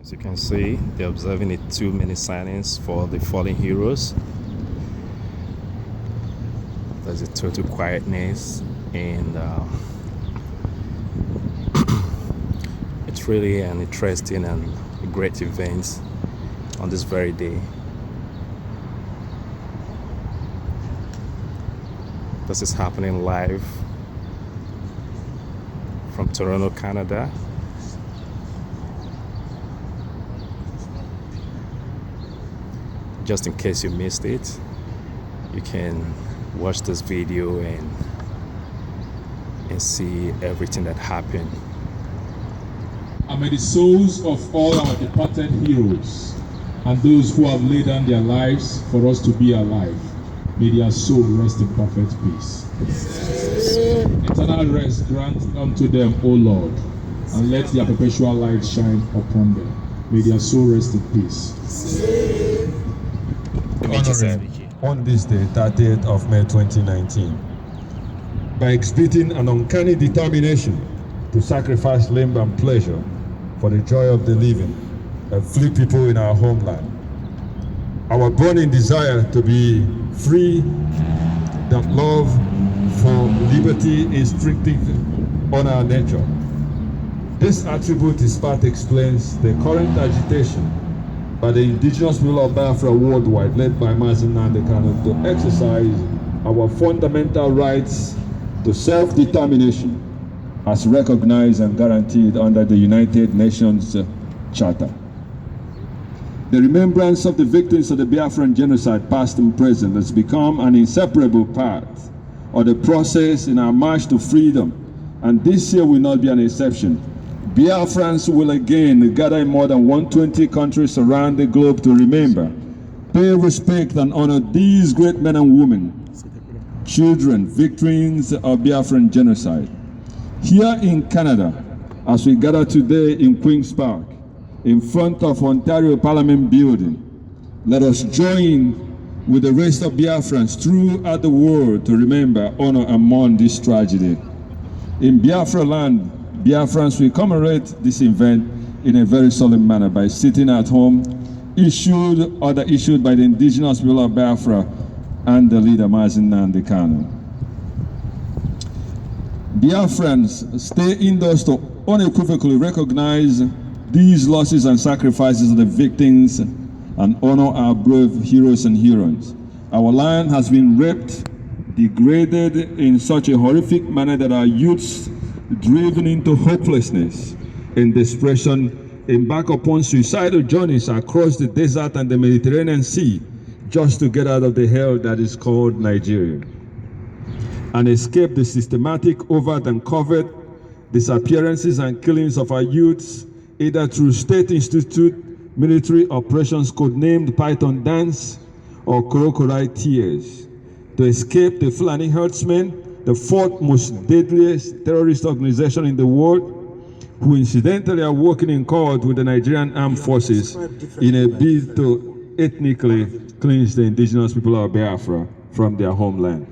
As you can see, they're observing a 2-minute silence for the fallen heroes. There's a total quietness, and it's really an interesting and a great event on this very day. This is happening live from Toronto, Canada. Just in case you missed it, you can watch this video and see everything that happened. And may the souls of all our departed heroes and those who have laid down their lives for us to be alive, may their soul rest in perfect peace. Eternal rest grant unto them, O Lord, and let their perpetual light shine upon them. May their soul rest in peace. On this day, 30th of May 2019, by exhibiting an uncanny determination to sacrifice limb and pleasure for the joy of the living and free people in our homeland. Our burning desire to be free, that love for liberty instinctive on our nature. This attribute in part explains the current agitation by the indigenous people of Biafra worldwide, led by Mazi Nnamdi Kanu, to exercise our fundamental rights to self-determination as recognized and guaranteed under the United Nations Charter. The remembrance of the victims of the Biafran genocide, past and present, has become an inseparable part of the process in our march to freedom, and this year will not be an exception. Biafrans will again gather in more than 120 countries around the globe to remember, pay respect and honor these great men and women, children, victims of Biafran genocide. Here in Canada, as we gather today in Queen's Park, in front of Ontario Parliament building, let us join with the rest of Biafrans throughout the world to remember, honor, and mourn this tragedy. In Biafra land, Biafrans will commemorate this event in a very solemn manner by sitting at home, issued by the indigenous people of Biafra and the leader Mazi Nnamdi Kanu. Biafrans stay indoors to unequivocally recognize these losses and sacrifices of the victims and honor our brave heroes and heroines. Our land has been raped, degraded in such a horrific manner that our youths, driven into hopelessness and desperation, embark upon suicidal journeys across the desert and the Mediterranean Sea just to get out of the hell that is called Nigeria and escape the systematic, overt and covert disappearances and killings of our youths, either through state institute military operations codenamed Python Dance or Crocodile Tears. To escape the Fulani herdsmen, the fourth most deadliest terrorist organization in the world, who incidentally are working in court with the Nigerian armed forces in a bid to ethnically cleanse the indigenous people of Biafra from their homeland.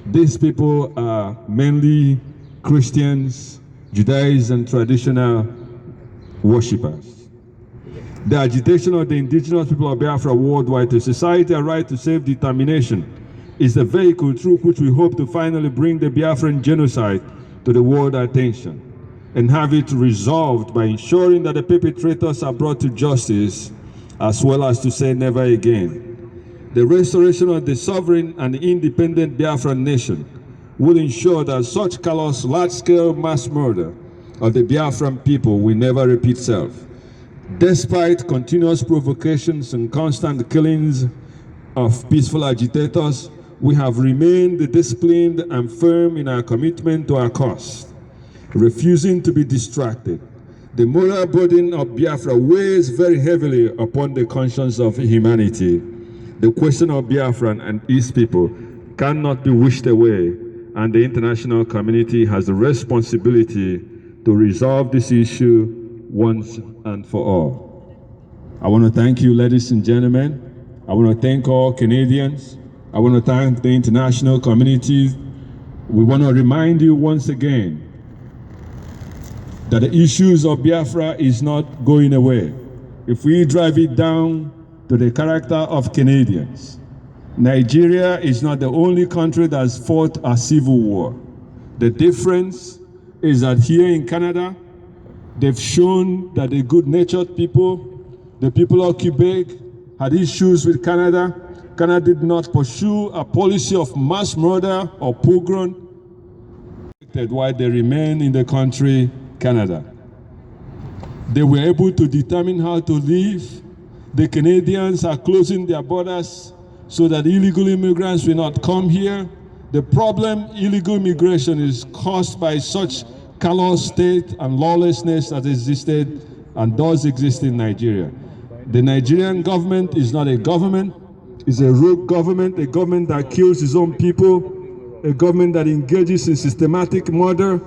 These people are mainly Christians, Judaism, and traditional worshippers. The agitation of the indigenous people of Biafra worldwide to society a right to self-determination is the vehicle through which we hope to finally bring the Biafran genocide to the world attention and have it resolved by ensuring that the perpetrators are brought to justice, as well as to say never again. The restoration of the sovereign and independent Biafran nation will ensure that such callous large-scale mass murder of the Biafran people will never repeat itself. Despite continuous provocations and constant killings of peaceful agitators, we have remained disciplined and firm in our commitment to our cause, refusing to be distracted. The moral burden of Biafra weighs very heavily upon the conscience of humanity. The question of Biafra and its people cannot be wished away, and the international community has the responsibility to resolve this issue once and for all. I want to thank you, ladies and gentlemen. I want to thank all Canadians. I want to thank the international community. We want to remind you once again that the issues of Biafra is not going away. if we drive it down to the character of Canadians, Nigeria is not the only country that's fought a civil war. The difference is that here in Canada, they've shown that the good-natured people, the people of Quebec, had issues with Canada. Canada did not pursue a policy of mass murder or pogrom while they remain in the country, Canada. They were able to determine how to live. The Canadians are closing their borders so that illegal immigrants will not come here. The problem, illegal immigration, is caused by such callous state and lawlessness that existed and does exist in Nigeria. The Nigerian government is not a government. It's a rogue government, a government that kills its own people, a government that engages in systematic murder.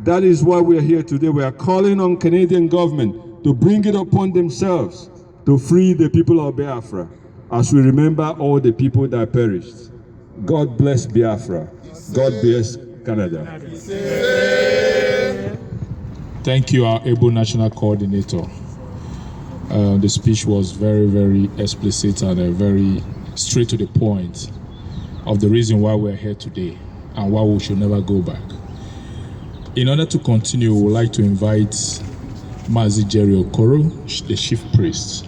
That is why we are here today. We are calling on Canadian government to bring it upon themselves to free the people of Biafra as we remember all the people that perished. God bless Biafra. God bless Canada. Thank you, our able national coordinator. The speech was very, very explicit and very straight to the point of the reason why we're here today and why we should never go back. In order to continue, we would like to invite Mazi Jerry Okoro, the chief priest.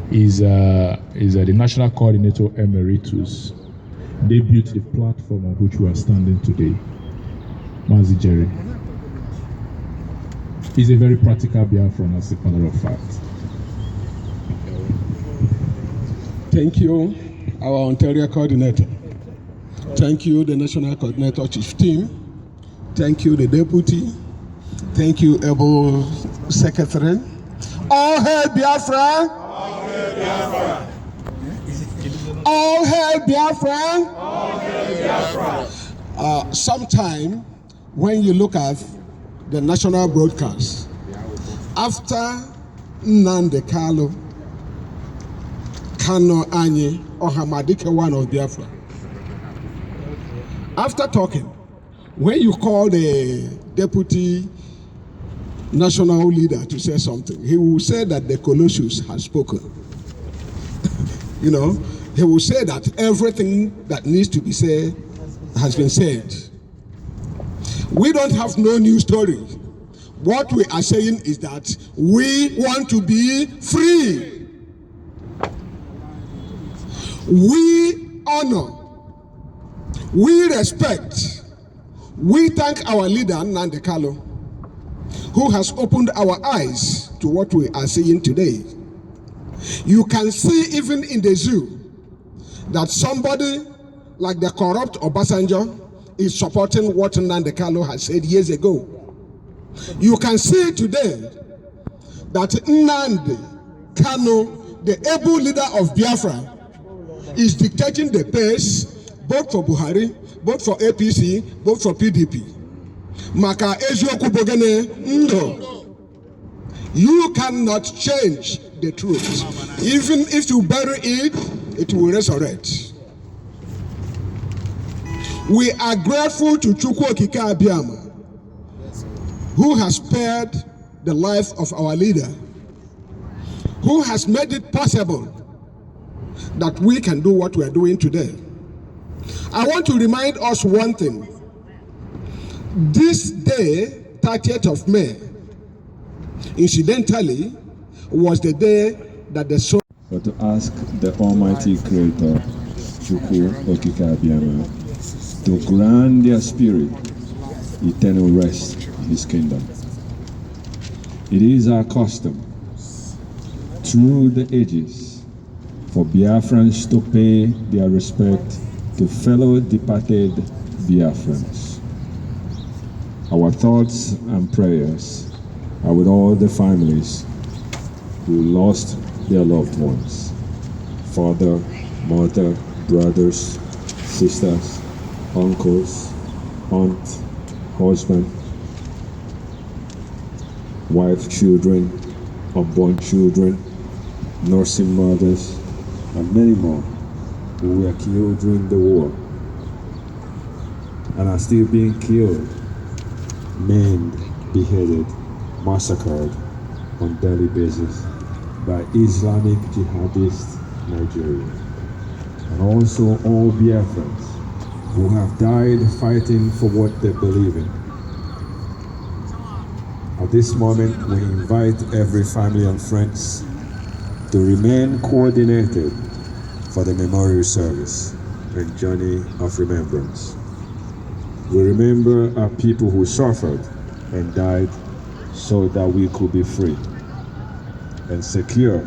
He's the national coordinator emeritus. They built the platform on which we are standing today. Mazi Jerry. He's a very practical Biafran, as a matter of fact. Thank you, our Ontario coordinator. Thank you, the national coordinator chief team. Thank you, the deputy. Thank you, able secretary. All hail Biafra! All hail Biafra! All hail Biafra! All hail Biafra! Sometime when you look at the national broadcast, after Nnamdi Kanu Anyi Ohamadike one of Biafra, after talking, when you call the deputy national leader to say something, he will say that the Colossus has spoken. You know, he will say that everything that needs to be said has been said. We don't have no new story. What we are saying is that we want to be free. We honor, we respect, we thank our leader, Nnamdi Kanu, who has opened our eyes to what we are seeing today. You can see even in the zoo that somebody like the corrupt Obasanjo is supporting what Nnamdi Kanu has said years ago. You can see today that Nnamdi Kanu, the able leader of Biafra, is dictating the pace both for Buhari, both for APC, both for PDP. Maka ezioku bogene ndo. You cannot change the truth. Even if you bury it, it will resurrect. We are grateful to Chukwu Okike Abiyama, who has spared the life of our leader, who has made it possible that we can do what we are doing today. I want to remind us one thing. This day, 30th of May, incidentally, was the day that the soul... But to ask the Almighty Creator, Chukwu Okike Abiyama, to grant their spirit eternal rest in His kingdom. It is our custom, through the ages, for Biafrans to pay their respect to fellow departed Biafrans. Our thoughts and prayers are with all the families who lost their loved ones, father, mother, brothers, sisters, uncles, aunt, husband, wife, children, unborn children, nursing mothers, and many more who were killed during the war and are still being killed, maimed, beheaded, massacred on a daily basis by Islamic Jihadist Nigeria, and also all Biafrans who have died fighting for what they believe in. At this moment, we invite every family and friends to remain coordinated for the memorial service and journey of remembrance. We remember our people who suffered and died so that we could be free and secure.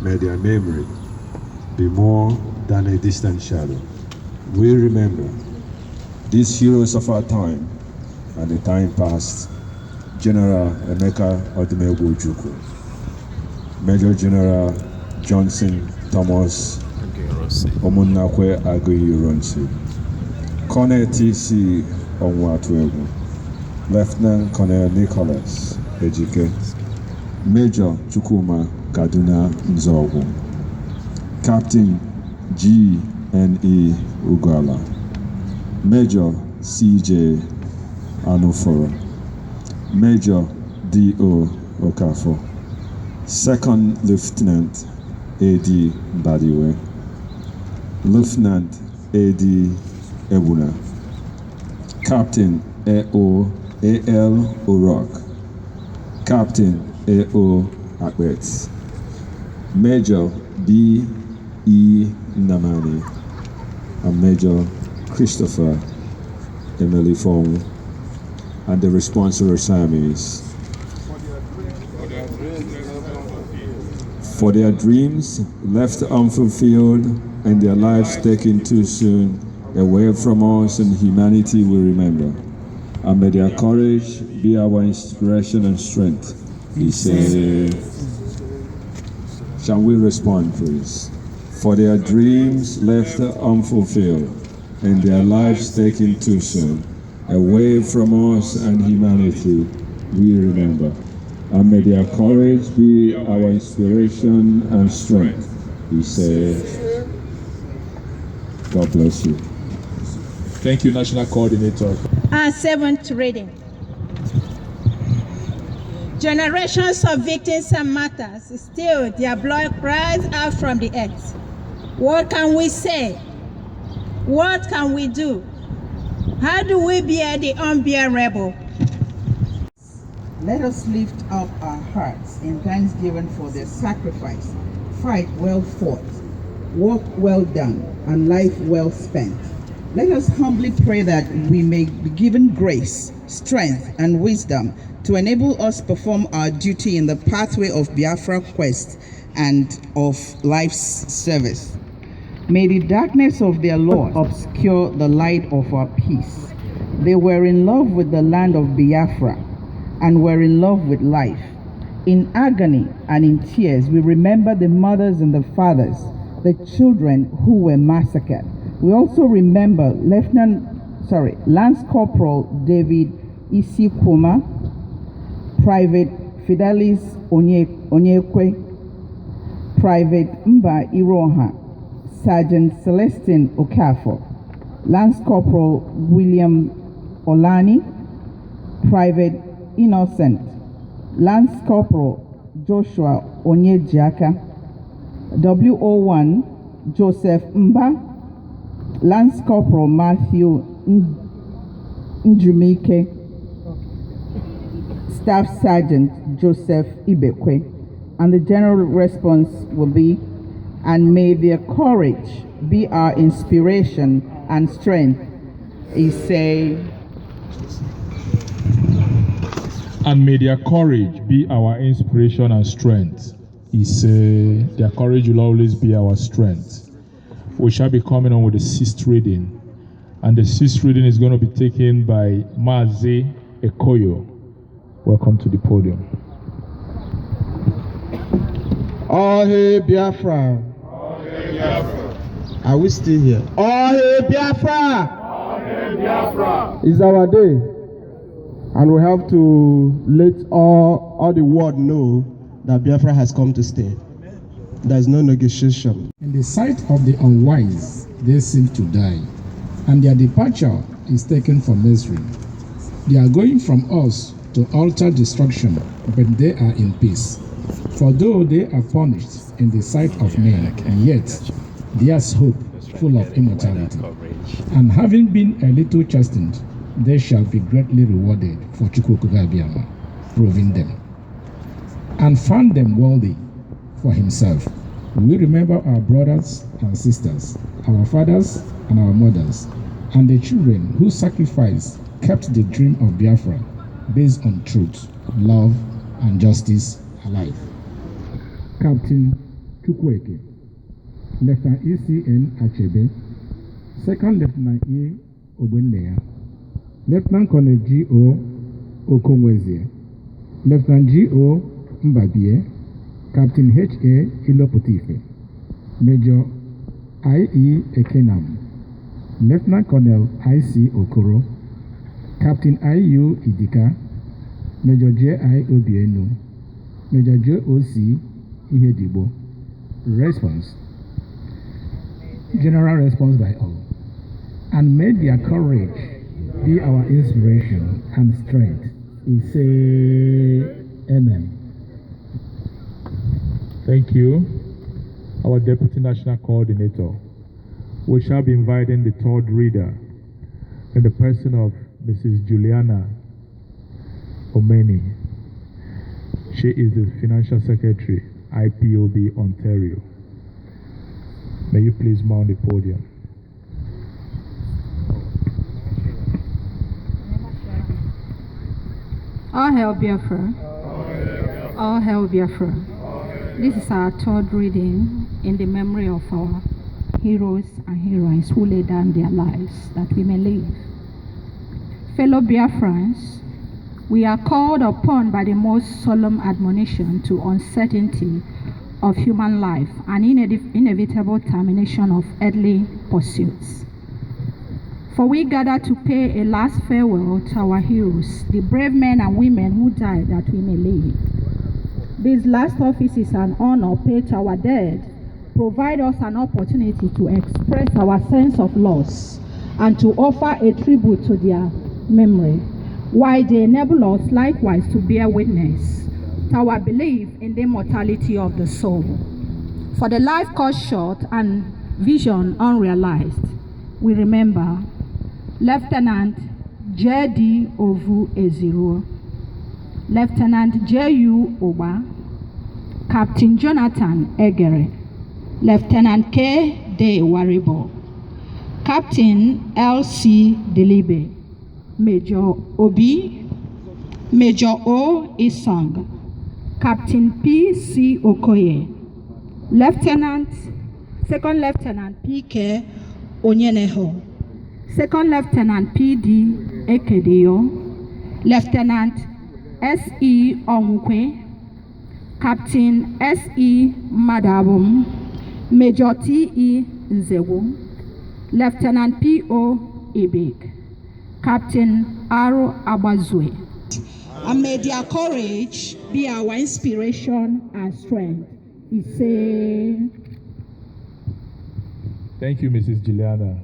May their memory be more than a distant shadow. We remember these heroes of our time and the time past: General Emeka Odumegwu Ojukwu, Major General Johnson Thomas Omunnakwe Aguiyi-Ironsi, Colonel T.C. Onwatuegwu, Lieutenant Colonel Nicholas Ejike, Major Chukwuma Kaduna Nzogwu, Captain G.N.E. Ugala, Major C.J. Anuforo, Major D.O. Okafor, Second Lieutenant A.D. Badiwe, Lieutenant A.D. Ebuna, Captain A.O. A.L. O'Rourke, Captain A.O. Akbets, Major B.E. Namani, and Major Christopher Emily Fong, and the responsible assignments for their dreams left unfulfilled and their lives taken too soon away from us and humanity we remember. And may their courage be our inspiration and strength. He said, shall we respond, please? For their dreams left unfulfilled and their lives taken too soon away from us and humanity we remember. And may their courage be our inspiration and strength. He said, God bless you. Thank you, National Coordinator. Our seventh reading. Generations of victims and martyrs still their blood cries out from the earth. What can we say? What can we do? How do we bear the unbearable? Let us lift up our hearts in thanksgiving for their sacrifice, fight well fought, work well done, and life well spent. Let us humbly pray that we may be given grace, strength, and wisdom to enable us perform our duty in the pathway of Biafra quest and of life's service. May the darkness of their loss obscure the light of our peace. They were in love with the land of Biafra and were in love with life. In agony and in tears, we remember the mothers and the fathers, the children who were massacred. We also remember Lance Corporal David Isikwuma, Private Fidelis Onyekwe, Private Mba Iroha, Sergeant Celestine Okafor, Lance Corporal William Olani, Private Innocent, Lance Corporal Joshua Onyejiaka, WO1 Joseph Mba, Lance Corporal Matthew Njumike, Staff Sergeant Joseph Ibekwe, and the general response will be, and may their courage be our inspiration and strength. He say, And may their courage be our inspiration and strength. He said, their courage will always be our strength. We shall be coming on with the sixth reading. And the sixth reading is going to be taken by Mazi Ekoyo. Welcome to the podium. Oh, hey, Biafra. Oh, hey, Biafra. Are we still here? Oh, hey, Biafra. Oh, hey, Biafra. It's our day. And we have to let all the world know that Biafra has come to stay. There's no negotiation. In the sight of the unwise, they seem to die, and their departure is taken for misery. They are going from us to utter destruction, but they are in peace. For though they are punished in the sight of men, yet there's hope full of immortality. And having been a little chastened, they shall be greatly rewarded for Chukwukabiama, proving them, and found them worthy for himself. We remember our brothers and sisters, our fathers and our mothers, and the children whose sacrifice kept the dream of Biafra based on truth, love, and justice alive. Captain Chukwueke, Lieutenant E.C.N. Achebe, Second Lieutenant E. Ogbonnaya, Lieutenant Colonel G.O. Okonwezie, Lieutenant G.O. Mbabie, Captain H.A. Ilopotife, Major I.E. Ekenam, Lieutenant Colonel I.C. Okoro, Captain I.U. Idika, Major J.I. Obienu, Major J.O.C. Ihedibo. Response. General response by all. And may their courage be our inspiration and strength. We say Amen. Thank you, our Deputy National Coordinator. We shall be inviting the third reader in the person of Mrs. Juliana Omeni. She is the Financial Secretary, I.P.O.B, Ontario. May you please mount the podium. All hail Biafra. All hail Biafra. This is our third reading in the memory of our heroes and heroines who laid down their lives that we may live. Fellow Biafrans, we are called upon by the most solemn admonition to uncertainty of human life and inevitable termination of earthly pursuits. For we gather to pay a last farewell to our heroes, the brave men and women who died that we may live. This last office is an honor paid to our dead, provide us an opportunity to express our sense of loss and to offer a tribute to their memory, while they enable us likewise to bear witness to our belief in the immortality of the soul. For the life cut short and vision unrealized, we remember Lieutenant J.D. Ovu Eziro, Lieutenant J.U. Oba, Captain Jonathan Egere, Lieutenant K. De Waribo, Captain L.C. Delibe, Major Obi, Major O. Isong, Captain P.C. Okoye, Lieutenant, Second Lieutenant P.K. Onyeneho, Second Lieutenant P.D. Ekedeyo, Lieutenant S.E. Onwukwe, Captain S.E. Madabum, Major T.E. Nzewu, Lieutenant P.O. Ibik, Captain Aro Abazwe. And may their courage be our inspiration and strength. We say. Thank you, Mrs. Juliana.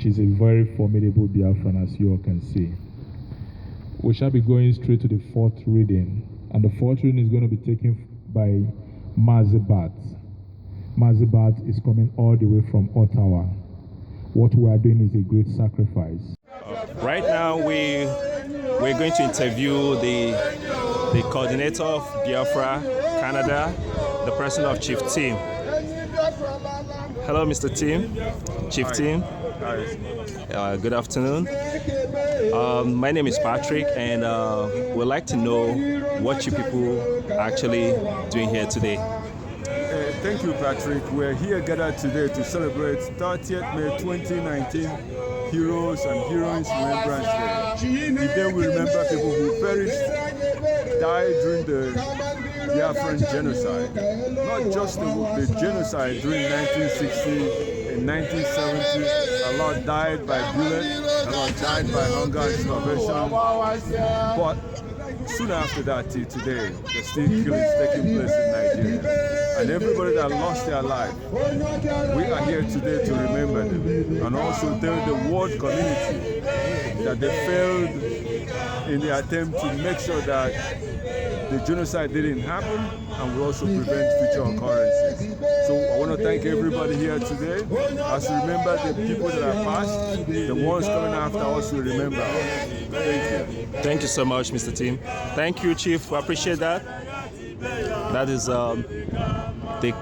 She's a very formidable Biafran, as you all can see. We shall be going straight to the fourth reading, and the fourth reading is going to be taken by Mazibat. Mazibat is coming all the way from Ottawa. What we are doing is a great sacrifice. Right now, we're going to interview the coordinator of Biafra Canada, the person of Chief Tim. Hello, Mr. Tim. Chief Tim. Good afternoon. My name is Patrick, and we'd like to know what you people are actually doing here today. Thank you, Patrick. We're here gathered today to celebrate 30th May 2019 Heroes and Heroines Remembrance Day. The day we remember people who perished, died during the Biafran genocide. Not just the genocide during 1960 and 1970. A lot died by bullet, a lot died by hunger and starvation. But soon after that, till today, there's still killings taking place in Nigeria. And everybody that lost their life, we are here today to remember them and also tell the world community that they failed in the attempt to make sure that the genocide didn't happen and will also prevent future occurrences. So I want to thank everybody here today. As we remember the people that are past, the ones coming after us will remember. Thank you. Thank you so much, Mr. Tim. Thank you, Chief. I appreciate that. That is the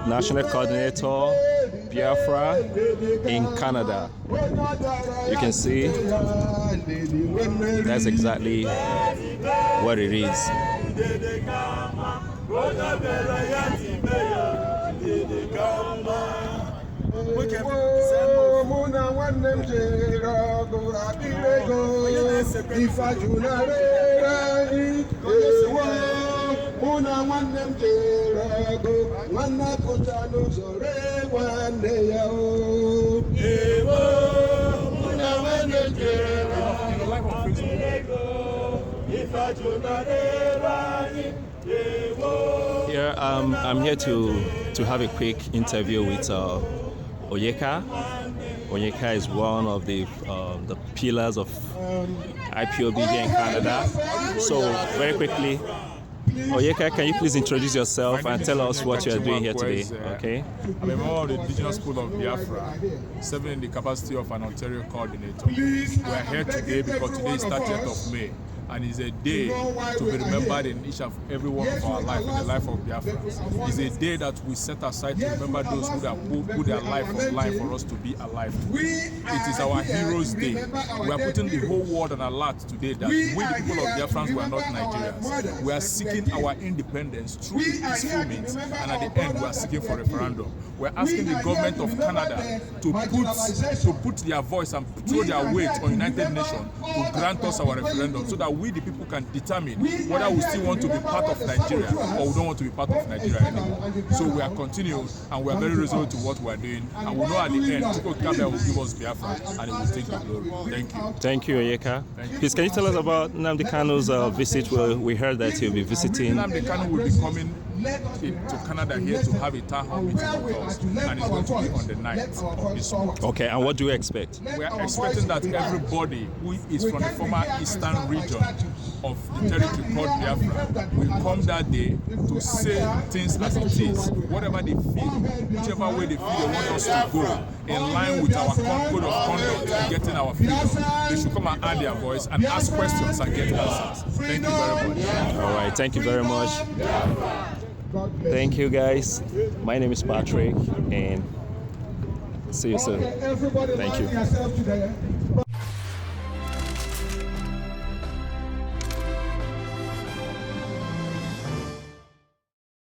National Coordinator, Biarfa, in Canada. You can see that's exactly what it is. Here, I'm here to have a quick interview with Onyeka. Onyeka is one of the pillars of I.P.O.B here in Canada. So very quickly, Onyeka, can you please introduce yourself and tell us what you are doing here today? Okay. I'm a member of the Indigenous School of Biafra, serving in the capacity of an Ontario coordinator. We are here today because today is 30th of May. And it's a day to be remembered in each and every one of our life, in the life of Biafra. It's a day that we set aside to remember those who have put their life on line for us to be alive. It is our Heroes' Day. We are putting the whole world on alert today that we, the people of Biafrans, we are not Nigerians. We are seeking our independence through peaceful means, and at the end, we are seeking for referendum. We're asking the government of Canada to put their voice and throw their weight on United Nations to grant us our referendum so that we the people can determine whether we still want to be part of Nigeria or we don't want to be part of Nigeria anymore. So we are continuing and we are very resolute to what we are doing, and we know at the end Chukwu Kabia will give us Biafra and it will take the glory. Thank you. Thank you, Onyeka. Please, can you tell us about Nnamdi Kanu's visit? We heard that he'll be visiting. Nnamdi Kanu will be coming to Canada here to have a town hall meeting with us, and it's going to be on the 9th of this month. Okay, and what do you expect? We are expecting that everybody who is from the former eastern region of the territory called Biafra will come that day to say things as it is, whatever they feel, whichever way they feel they want us to go, in line with our code of conduct in getting our freedom. They should come and add their voice and ask questions and get answers. Thank you very much. All right, thank you very much. Thank you, guys. My name is Patrick, and see you soon. Thank you.